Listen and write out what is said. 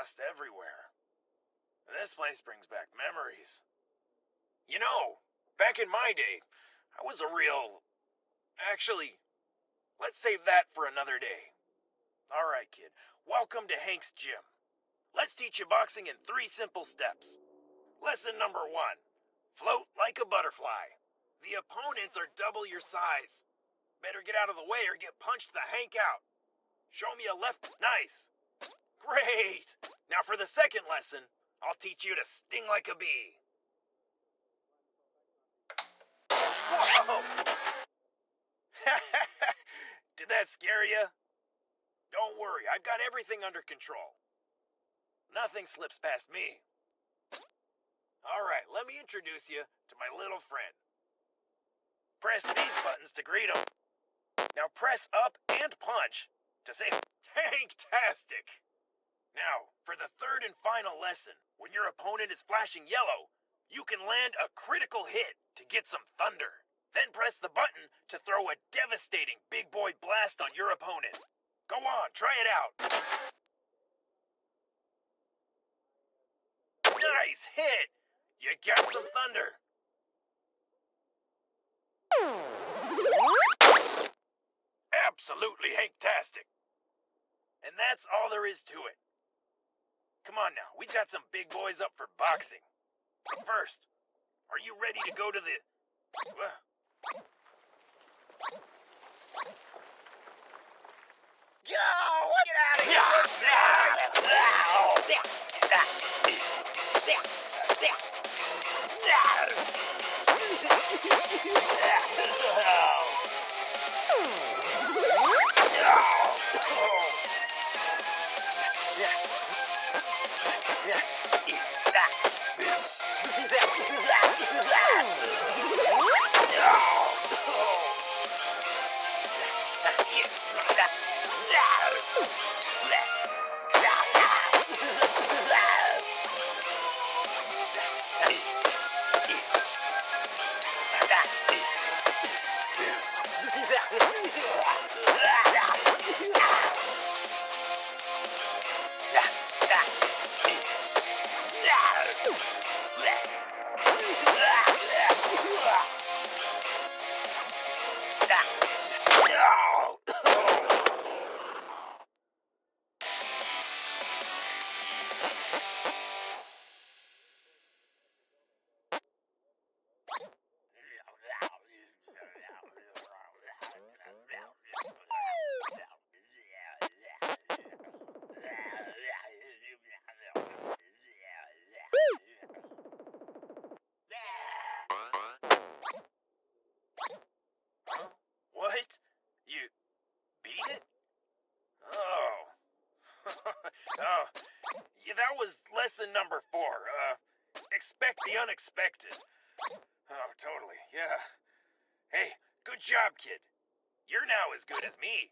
dust everywhere. This place brings back memories. You know, back in my day, I was a real... Actually, let's save that for another day. Alright, kid, welcome to Hank's gym. Let's teach you boxing in 3 simple steps. Lesson number 1. Float like a butterfly. The opponents are double your size. Better get out of the way or get punched the Hank out. Show me a left. Nice. Great. Now for the second lesson, I'll teach you to sting like a bee. Whoa! Did that scare you? Don't worry, I've got everything under control. Nothing slips past me. Alright, let me introduce you to my little friend. Press these buttons to greet him. Now press up and punch to say Hanktastic. Now, for the third and final lesson, when your opponent is flashing yellow, you can land a critical hit to get some thunder. Then press the button to throw a devastating big boy blast on your opponent. Go on, try it out. Nice hit! You got some thunder. Absolutely Hanktastic. And that's all there is to it. Come on now, we've got some big boys up for boxing. But first, are you ready to go to the... Go! Get out of here! What? You beat it? Oh. Oh. Yeah, that was lesson number 4. Expect the unexpected. Oh, totally. Yeah. Hey, good job, kid. You're now as good as me.